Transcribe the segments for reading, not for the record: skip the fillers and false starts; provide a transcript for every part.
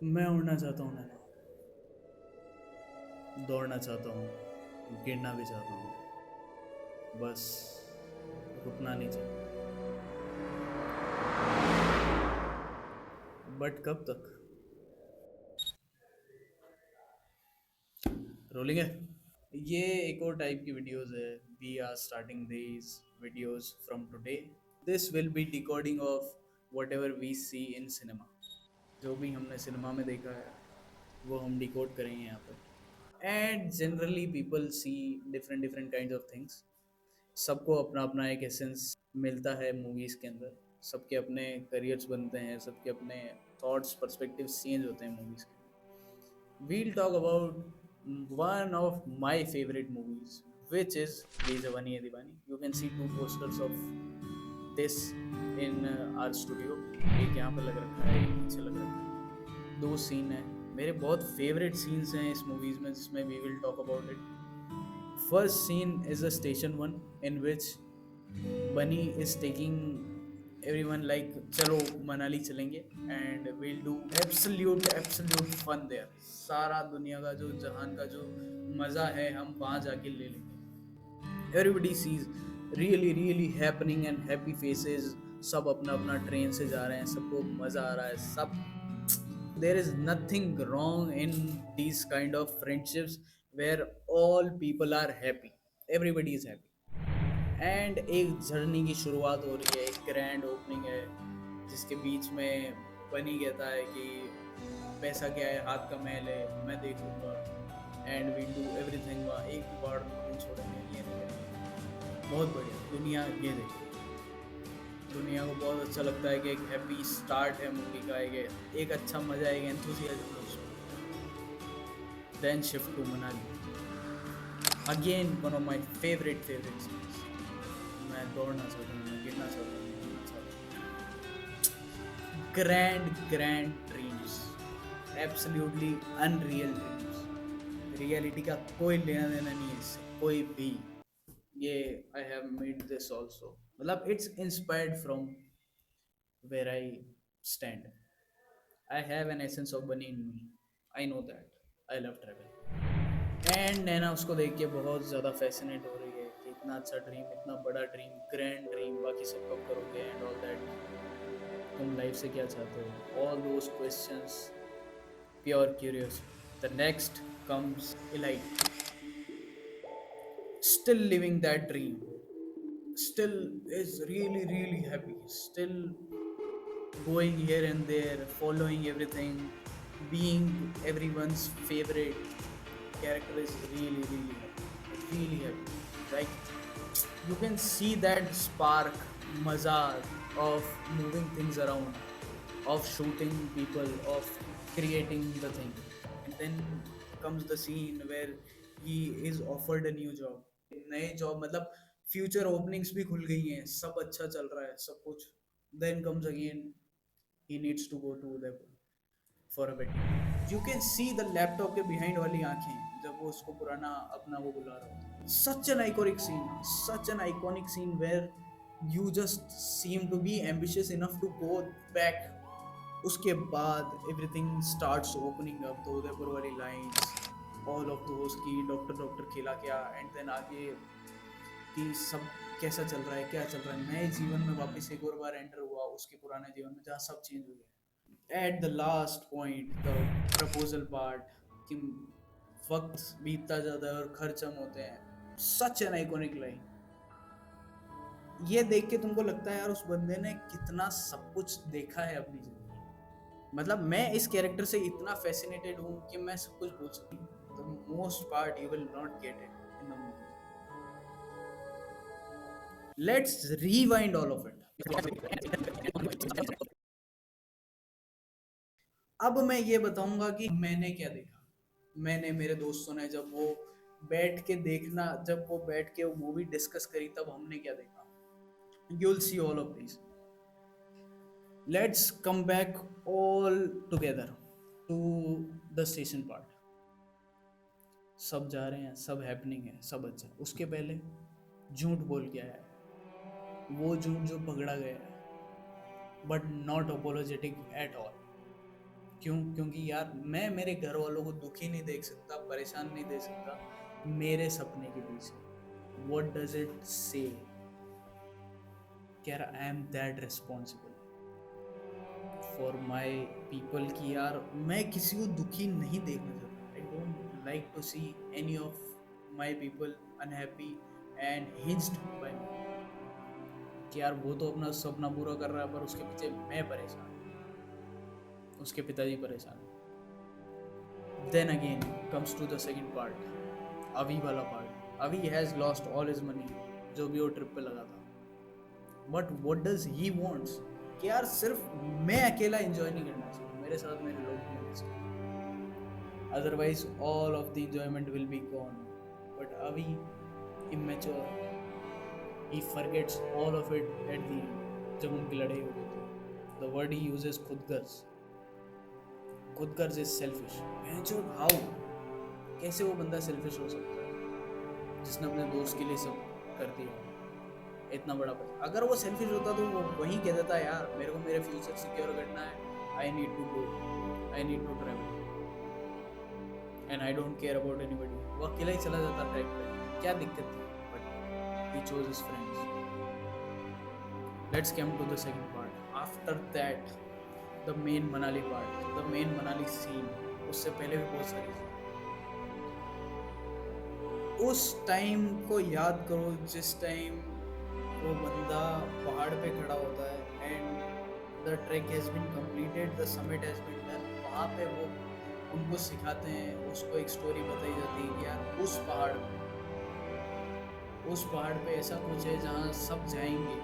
मैं उड़ना चाहता हूँ नैना, दौड़ना चाहता हूँ, गिरना भी चाहता हूँ, बस रुकना नहीं चाहता। बट कब तक? रोलिंग है। ये एक और टाइप की वीडियोस है। We are starting these videos from today. This will be decoding of whatever we see in cinema. जो भी हमने सिनेमा में देखा है वो हम डिकोड करेंगे यहाँ पे। And generally people see different different kind of things. सबको अपना अपना एक एसेंस मिलता है मूवीज़ के अंदर। सबके अपने करियर्स बनते हैं, सबके अपने थॉट्स पर्सपेक्टिव चेंज होते हैं मूवीज़ के। We'll talk about one of my favorite movies, which is Ye Jawani Hai Diwani. You can see two posters of this in our studio. एक यहाँ पे लग रखा है, एक पीछे लग रखा है। दो सीन है, मेरे बहुत फेवरेट सीन्स हैं इस मूवीज में, जिसमें we will talk about it. First scene is a station one in which Bunny is taking everyone like चलो मनाली चलेंगे and we'll do absolute fun there. सारा दुनिया का जो जहान का जो मज़ा है हम वहाँ जाके ले लेंगे. Everybody sees really happening and happy faces. सब अपना अपना ट्रेन से जा रहे हैं, सबको मज़ा आ रहा है. सब there is nothing wrong in these kind of friendships where all people are happy, everybody is happy. And एक जर्नी की शुरुआत हो रही है, एक ग्रैंड ओपनिंग है जिसके बीच में बनी कहता है कि पैसा क्या है, हाथ का मैल है, मैं देख लूँगा एंड वी डू एवरीथिंग। वहाँ एक भी बार नहीं छोड़ेंगे, ये नहीं करेंगे। बहुत बढ़िया दुनिया, ये देखिए दुनिया को बहुत अच्छा लगता है कि एक हैप्पी स्टार्ट है मूवी का, एक अच्छा मजा है, एक enthusiasm. Then shift to Manali, again one of my favourite scenes. मैं दौड़ना चाहता हूँ, मैं गिरना चाहता हूँ, गिरना चाहता हूँ। Grand dreams, absolutely unreal dreams. Reality का कोई लेना देना नहीं है इससे, कोई भी। ये I have made this also, मतलब it's inspired from where I stand. I have an essence of bunny in me, I know that I love travel. And Naina उसको देख के बहुत ज़्यादा फैसिनेट हो रही है कि इतना अच्छा ड्रीम, इतना बड़ा ड्रीम, ग्रैंड ड्रीम, बाकी सब कब करोगे एंड ऑल दैट। तुम लाइफ से क्या चाहते हो, all those questions, pure curiosity. The next comes elite, still living that dream, still is really happy, still going here and there, following everything, being everyone's favorite character is really happy. Like you can see that spark, maza of moving things around, of shooting people, of creating the thing. And then comes the scene where he is offered a new job, नए job, मतलब future openings भी खुल गई हैं, सब अच्छा चल रहा है सब कुछ. Then comes again he needs to go to Udaipur for a wedding. You can see the laptop के बिहाइंड वाली आंखें जब वो उसको पुराना अपना वो बुला रहा होता है. Such an iconic scene where you just seem to be ambitious enough to go back. उसके बाद everything starts opening up, तो उदयपुर वाली lines, all of those की डॉक्टर खेला क्या, and then आगे कि सब कैसा चल रहा है, क्या चल रहा है, नए जीवन में वापस एक और बार एंटर हुआ उसके पुराने जीवन में जहाँ सब चेंज हो गया. At the last point the proposal part, कि वक्त बीतता जाता है और खर्चम होते हैं. Such an iconic line. ये देख के तुमको लगता है यार उस बंदे ने कितना सब कुछ देखा है अपनी जिंदगी. मतलब मैं इस कैरेक्टर से इतना फैसिनेटेड हूँ कि मैं सब कुछ भूल सकती हूँ. The most part you will not get it in the movie. Let's rewind all of it. अब मैं ये बताऊंगा कि मैंने क्या देखा. मैंने, मेरे दोस्तों ने, जब वो बैठ के वो मूवी डिस्कस करी, तब हमने क्या देखा. You will see all of this. Let's come back all together to the station part. सब जा रहे हैं, सब हैपनिंग है, सब अच्छा. उसके पहले झूठ बोल के आया है, वो झूठ जो पकड़ा गया है, but not apologetic at all. क्यों? क्योंकि यार मैं मेरे घर वालों को दुखी नहीं देख सकता, परेशान नहीं देख सकता मेरे सपने के पीछे। What does it say? यार I am that responsible for my people कि यार मैं किसी को दुखी नहीं देखना चाहता। I don't like to see any of my people unhappy and hinsed by me. कि यार वो तो अपना सपना पूरा कर रहा है पर उसके पीछे मैं परेशान, उसके पिताजी परेशान। Then again comes to the second part, Avi वाला part. Avi has lost all his money जो भी वो ट्रिप पे लगा था। But what does he wants कि यार सिर्फ मैं अकेला एंजॉय नहीं करना चाहिए, मेरे साथ मेरे लोग भी होने चाहिए, otherwise all of the enjoyment will be gone. But अवी immature, he forgets all of it at the end जब उनकी लड़ाई हो गई थी। The word he uses Khudgarz. Khudgarz is selfish। how? कैसे वो बंदा सेल्फिश हो सकता है जिसने अपने दोस्त के लिए सब कर दिया, इतना बड़ा पैसा? अगर वो सेल्फिश होता तो वो वहीं कह देता यार मेरे को मेरे फ्यूचर सिक्योर करना है, I need to go, I need to travel and I don't care about anybody. वो अकेला ही चला जाता ट्रैक पे, क्या दिक्कत थी? But he chose his friends. Let's come to the second part. After that the main Manali part, the main Manali scene. उससे पहले भी बहुत सारी चीज़ें। उस टाइम को याद करो जिस टाइम वो बंदा पहाड़ पे खड़ा होता है and the trek has been completed, the summit has been done. वहाँ पे वो उनको सिखाते हैं, उसको एक स्टोरी बताई जाती है कि यार उस पहाड़ पे ऐसा कुछ है जहाँ सब जाएंगे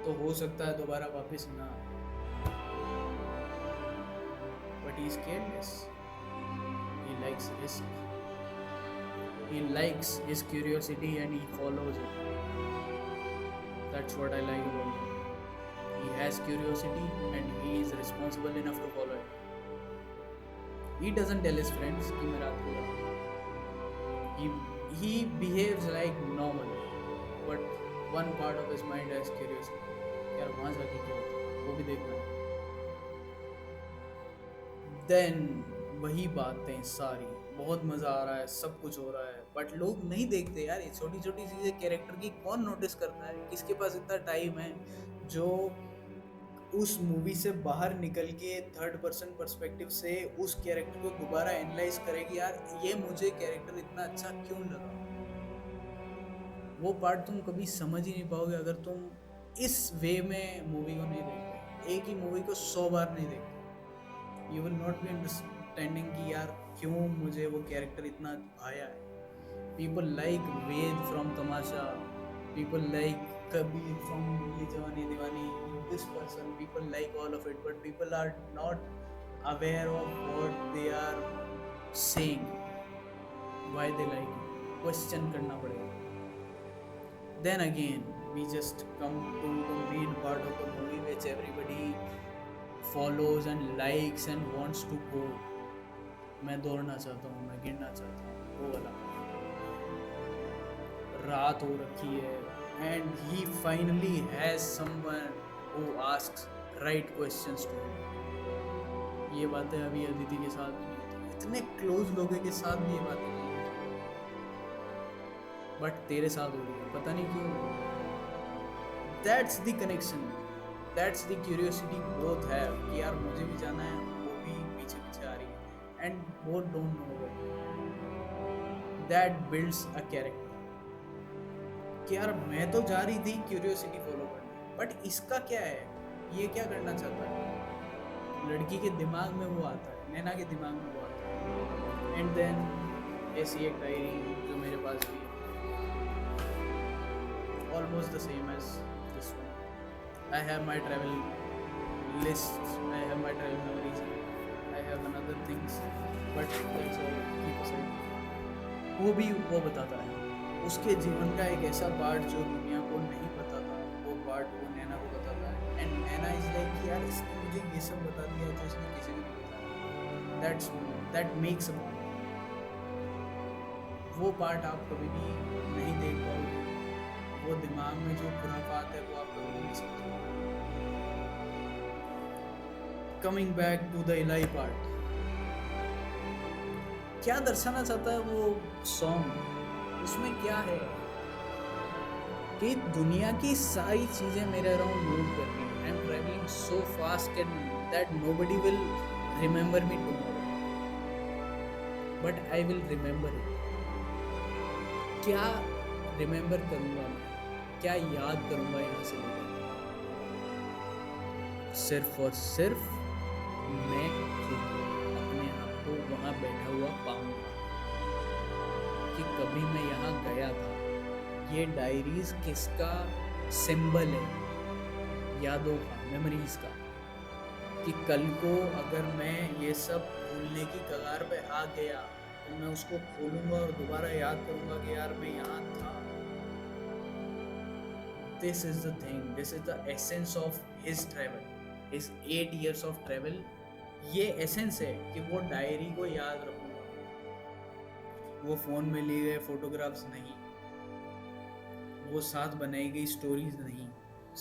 तो हो सकता है दोबारा वापस ना आए। But he is careless, he likes risk, he likes his curiosity and he follows it. That's what I like about him. He has curiosity and he is responsible enough to follow it. He doesn't tell his friends कि मैं रात को जाऊँ। He behaves like normal, but one part of his mind has curiosity. यार वहाँ जाके क्या होता है वो भी देखना है। Then वही बातें सारी, बहुत मज़ा आ रहा है, सब कुछ हो रहा है, बट लोग नहीं देखते यार ये छोटी छोटी चीज़ें कैरेक्टर की। कौन नोटिस करता है? किसके पास इतना टाइम है जो उस मूवी से बाहर निकल के थर्ड पर्सन पर्सपेक्टिव से उस कैरेक्टर को दोबारा एनालाइज करेगी यार ये मुझे कैरेक्टर इतना अच्छा क्यों लगा। वो पार्ट तुम कभी समझ ही नहीं पाओगे अगर तुम इस वे में मूवी को नहीं देखते। एक ही मूवी को 100 बार नहीं देखते, you will not be understanding कि यार क्यों मुझे वो कैरेक्टर इतना भाया है। People like Ved from Tamasha, people like Kabir from Yeh Jawaani Deewani, this person, people like all of it, but people are not aware of what they are saying, why they like it. Question करना पड़ेगा। Then again we just come to the main part of the movie which everybody follows and likes and wants to go। मैं दौड़ना चाहता हूँ, मैं गिरना चाहता हूँ, वो वाला। रात हो रखी है and he finally has someone who asks right questions to him। ये बातें अभी अदिति के साथ भी नहीं होती, इतने क्लोज लोगों के साथ भी ये बातें नहीं होती, बट तेरे साथ हो रही है, पता नहीं क्यों। That's the connection, that's the curiosity both have कि यार मुझे भी जाना है, वो भी पीछे पीछे आ रही है and both don't know it। That builds a character कि यार मैं तो जा रही थी क्यूरियोसिटी फॉलो करने, बट इसका क्या है, ये क्या करना चाहता है। लड़की के दिमाग में वो आता है, नैना के दिमाग में वो आता है। एंड देन ऐसी एक डायरी जो मेरे पास भी almost the same as this one। I have my travel lists, I have my travel memories, I have another things, but that's all, keep aside। वो भी वो बताता है उसके जीवन का एक ऐसा पार्ट जो दुनिया को नहीं पता था, वो पार्ट वो नैना को बताता है। एंड नैना इज लाइक यार इसने मुझे ये सब बता दिया जो इसने किसी को नहीं बताया। That makes a point. वो पार्ट आप कभी भी नहीं देख पाओगे, वो दिमाग में जो खुराफात है वो आप कभी नहीं समझोगे। Coming back to the Ilahi part, क्या दर्शाना चाहता है वो सॉन्ग? उसमें क्या है कि दुनिया की सारी चीजें मेरे अराउंड मूव कर रही हैं। I am travelling so fast that nobody will remember me tomorrow, but I will remember it. क्या रिमेंबर करूंगा मैं, क्या याद करूंगा यहाँ से लेकर? सिर्फ और सिर्फ मैं खुद अपने आप को वहाँ बैठा हुआ पाऊंगा कि कभी मैं यहाँ गया था। ये डायरीज किसका सिंबल है? यादों का, मेमोरीज का। कि कल को अगर मैं ये सब भूलने की कगार पे आ गया तो मैं उसको खोलूंगा और दोबारा याद करूंगा कि यार मैं यहाँ था। This is the thing, this is the essence of his travel, his 8 years of travel. ये एसेंस है कि वो डायरी को याद रखूंगा, वो फोन में लिए गए फोटोग्राफ्स नहीं, वो साथ बनाई गई स्टोरीज नहीं,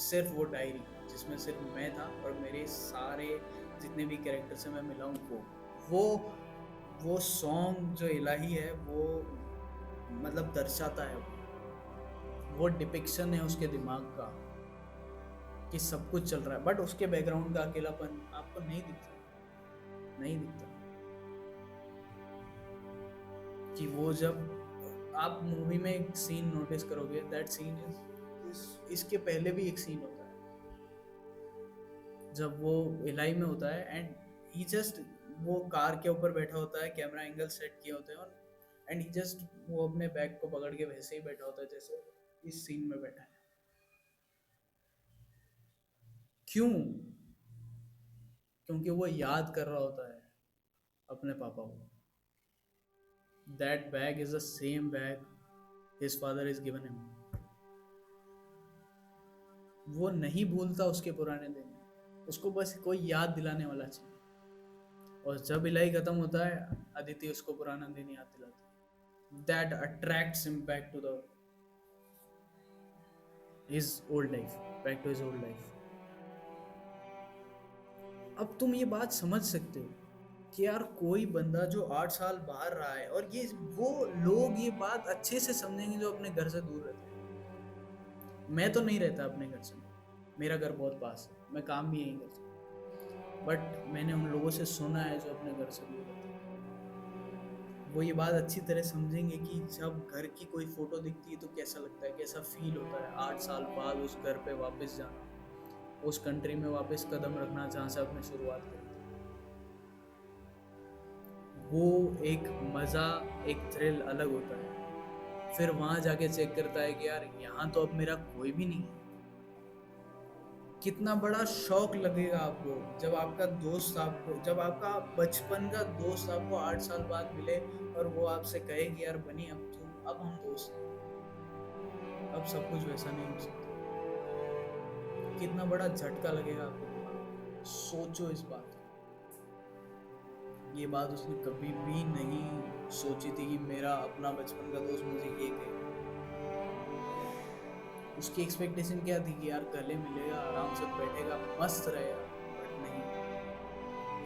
सिर्फ वो डायरी जिसमें सिर्फ मैं था और मेरे सारे जितने भी कैरेक्टर से मैं मिला हूँ वो सॉन्ग जो इलाही है वो मतलब दर्शाता है। वो डिपिक्शन है उसके दिमाग का कि सब कुछ चल रहा है, बट उसके बैकग्राउंड का अकेलापन आपको नहीं दिखता, नहीं दिखता। कि वो जब आप मूवी में एक सीन नोटिस करोगे, दैट सीन इज इसके पहले भी एक सीन होता है जब वो इलाई में होता है एंड ही जस्ट वो कार के ऊपर बैठा होता है, कैमरा एंगल सेट किए होते हैं और एंड ही जस्ट वो अपने बैग को पकड़ के वैसे ही बैठा होता है जैसे इस सीन में बैठा है। क्यों? क्योंकि वो याद कर रहा होता है अपने पापा को। That bag is the same bag his father is given him. वो नहीं भूलता उसके पुराने दिन, उसको बस कोई याद दिलाने वाला चाहिए। और जब इलाई खत्म होता है, अदिति उसको पुराना दिन याद दिलाती है। That attracts him back to the his old life, back to his old life. अब तुम ये बात समझ सकते हो कि यार कोई बंदा जो 8 साल बाहर रहा है, और ये वो लोग ये बात अच्छे से समझेंगे जो अपने घर से दूर रहते हैं। मैं तो नहीं रहता अपने घर से, मेरा घर बहुत पास है, मैं काम भी यहीं करता हूँ, बट मैंने उन लोगों से सुना है जो अपने घर से दूर रहते हैं। वो ये बात अच्छी तरह समझेंगे कि जब घर की कोई फोटो दिखती है तो कैसा लगता है, कैसा फील होता है 8 साल बाद उस घर पे वापस जाना, उस कंट्री में वापस कदम रखना जहाँ से आपने शुरुआत करी थी। वो एक मज़ा, एक थ्रिल अलग होता है। फिर वहाँ जाके चेक करता है कि यार यहाँ तो अब मेरा कोई भी नहीं है। कितना बड़ा शौक लगेगा आपको जब आपका दोस्त आपको, जब आपका बचपन का दोस्त आपको 8 साल बाद मिले और वो आपसे कहे कि यार बनी अब हम दोस्त हैं, अब सब कुछ वैसा नहीं हो सकता। कितना बड़ा झटका लगेगा आपको। सोचो इस बात को। ये बात उसने कभी भी नहीं सोची थी कि मेरा अपना बचपन का दोस्त मुझे ये कहे। उसकी एक्सपेक्टेशन क्या थी कि यार गले मिलेगा, आराम से बैठेगा, मस्त रहेगा, बट नहीं।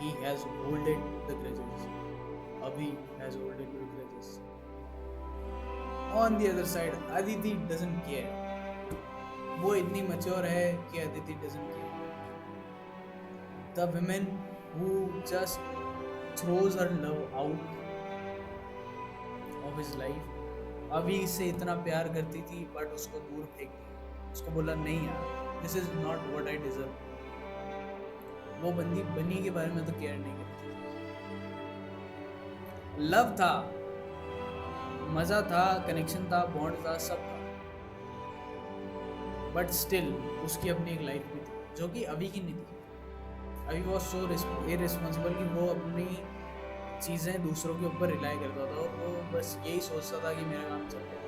he has holded the grudges, Abhi has holded the grudges. On the other side, Aditi doesn't care. वो इतनी mature है कि Aditi doesn't care. The women who just throws her love out of his life, अभी इससे इतना प्यार करती थी बट उसको दूर फेंक दिया। उसको बोला नहीं यार, this is not what I deserve. वो बनी के बारे में तो केयर नहीं करती। लव था, मजा था, कनेक्शन था, बॉन्ड था, सब था, बट स्टिल उसकी अपनी एक लाइफ भी थी जो कि अभी की नहीं थी। अभी वो सो इररिस्पॉन्सिबल कि वो अपनी चीज़ें दूसरों के ऊपर रिलाई करता था और वो बस यही सोचता था कि मेरा काम चल रहा है।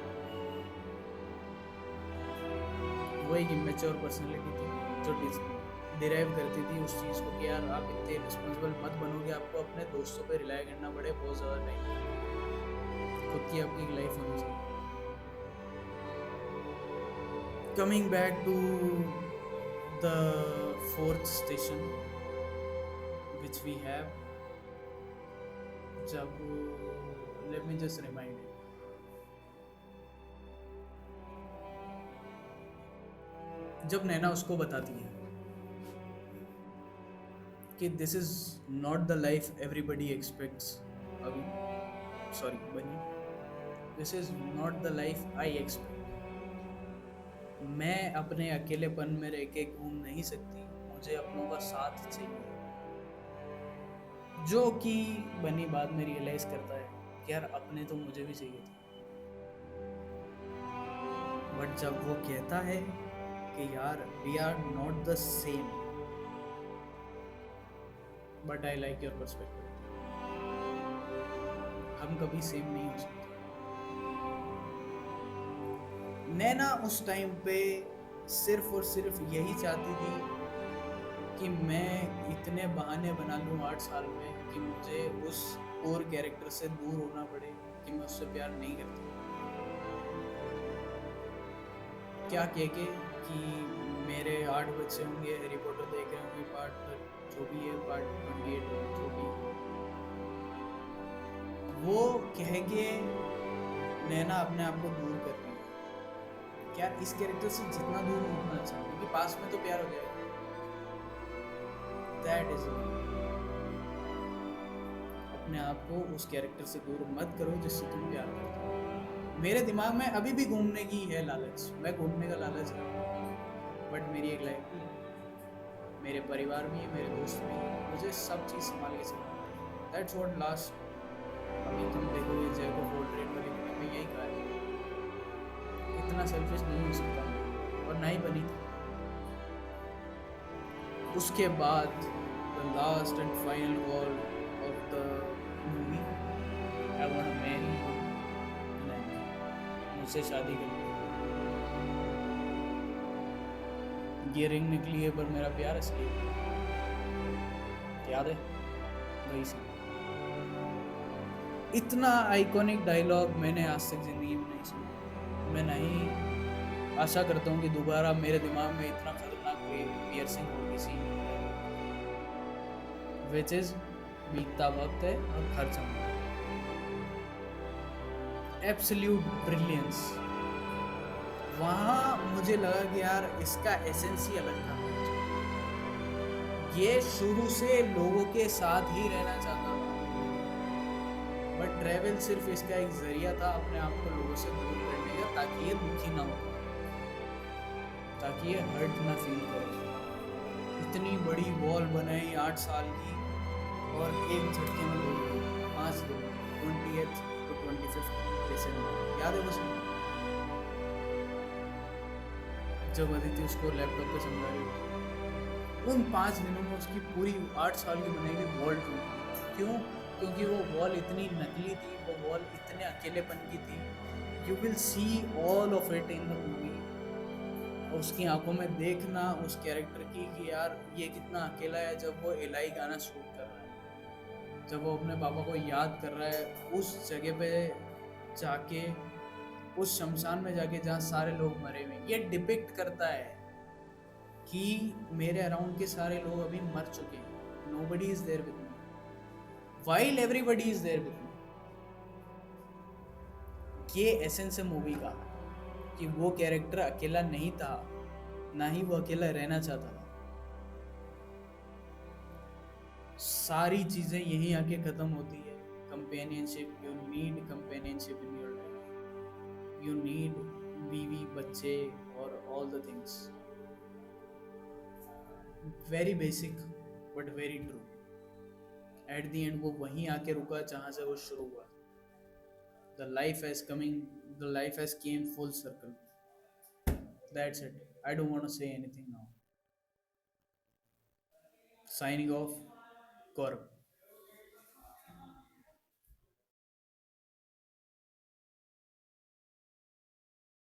वो एक इमेच्योर पर्सनैलिटी थी जो डिराइव करती थी उस चीज़ को कि यार आप इतने रिस्पॉन्सिबल मत बनोगे, आपको अपने दोस्तों पे रिलाई करना पड़े बहुत ज़्यादा टाइम, खुद की आपकी एक लाइफ होनी चाहिए। Coming back to the fourth station, which we have. जब let me just remind you, जब नैना उसको बताती है कि this is not the life everybody aspects, अभी सॉरी बनी, this is not the life I expect, मैं अपने अकेलेपन में रह के घूम नहीं सकती, मुझे अपनों का साथ चाहिए। जो कि बनी बाद में रियलाइज करता है कि यार अपने तो मुझे भी चाहिए थे, बट जब वो कहता है कि यार we are not the same, but I like your perspective, हम कभी सेम नहीं हो सकते। नैना उस टाइम पे सिर्फ और सिर्फ यही चाहती थी कि मैं इतने बहाने बना लूँ 8 साल में कि मुझे उस कोर कैरेक्टर से दूर होना पड़े, कि मैं उससे प्यार नहीं करती। क्या कह के कि मेरे 8 बच्चे होंगे, हैरी पॉटर देख रहे होंगे पार्ट जो भी है, पार्ट 28 जो भी, वो कह के नैना अपने आप को दूर कर रही है। क्या इस कैरेक्टर से जितना दूर हो उतना अच्छा, क्योंकि पास में तो प्यार हो जाएगा। दैट इज अपने आप को उस कैरेक्टर से दूर मत करो जिससे तुम प्यार करते हो। मेरे दिमाग में अभी भी घूमने की है लालच, मैं घूमने का लालच है, बट मेरी एक लाइफ भी है, मेरे परिवार भी है, मेरे दोस्त भी है, मुझे सब चीज़ संभाल के चलना है। दैट्स व्हाट लास्ट, अभी तुम देखोगे जैको फोर्ट्रेट वाली वीडियो में यही कहा है, इतना सेल्फिश नहीं हो सकता, और ना ही बनी थी। उसके बाद the last and final word of the movie, I want to marry you, मुझसे शादी कर लो। ये रिंग निकली है पर मेरा प्यार असली है, याद है वही सी। इतना आइकॉनिक डायलॉग मैंने आज तक जिंदगी में नहीं सुना। मैं नहीं आशा करता हूँ कि दोबारा मेरे दिमाग में इतना खतरनाक पियर्सिंग हो किसी, विच इज बीतता वक्त है और खर्च होना, एब्सोल्यूट ब्रिलियंस। वहाँ मुझे लगा कि यार इसका एसेंस ही अलग था। ये शुरू से लोगों के साथ ही रहना चाहता था, बट ट्रैवल सिर्फ इसका एक जरिया था अपने आप को लोगों से दूर करने का, ताकि ये दुखी ना हो, ताकि ये हर्ट ना फील करे। इतनी बड़ी वॉल बनाई 8 साल की, और एक झटके में हो गई 5 दिन, 20th to 25th दिसंबर, याद है मुझे जब अदिति उसको लैपटॉप पे समझा रही थी। उन 5 दिनों में उसकी पूरी 8 साल की बनाई हुई वॉल टूटी। क्यों? क्योंकि वो वॉल इतनी नकली थी, वो वॉल इतने अकेलेपन की थी। You will see all of it in the movie. उसकी आंखों में देखना उस कैरेक्टर की कि यार ये कितना अकेला है, जब वो एलाई गाना शूट कर रहा है, जब वो अपने पापा को याद कर रहा है उस जगह पे जाके, उस शमशान में जाके जहाँ सारे लोग मरे हुए। ये डिपिक्ट करता है कि मेरे अराउंड के सारे लोग अभी मर चुके हैं, nobody is there with me while everybody is there with me. ये एसेंस है मूवी का, कि वो कैरेक्टर अकेला नहीं था, ना ही वो अकेला रहना चाहता था। सारी चीजें यहीं आके खत्म होती है। Companionship, you need companionship in your life, you need बीवी, बच्चे और all the things, very basic but very true. At the end वो वहीं आके रुका जहां से वो शुरू हुआ। The life has coming, the life has came full circle. That's it, I don't want to say anything now. Signing off, Gaurav.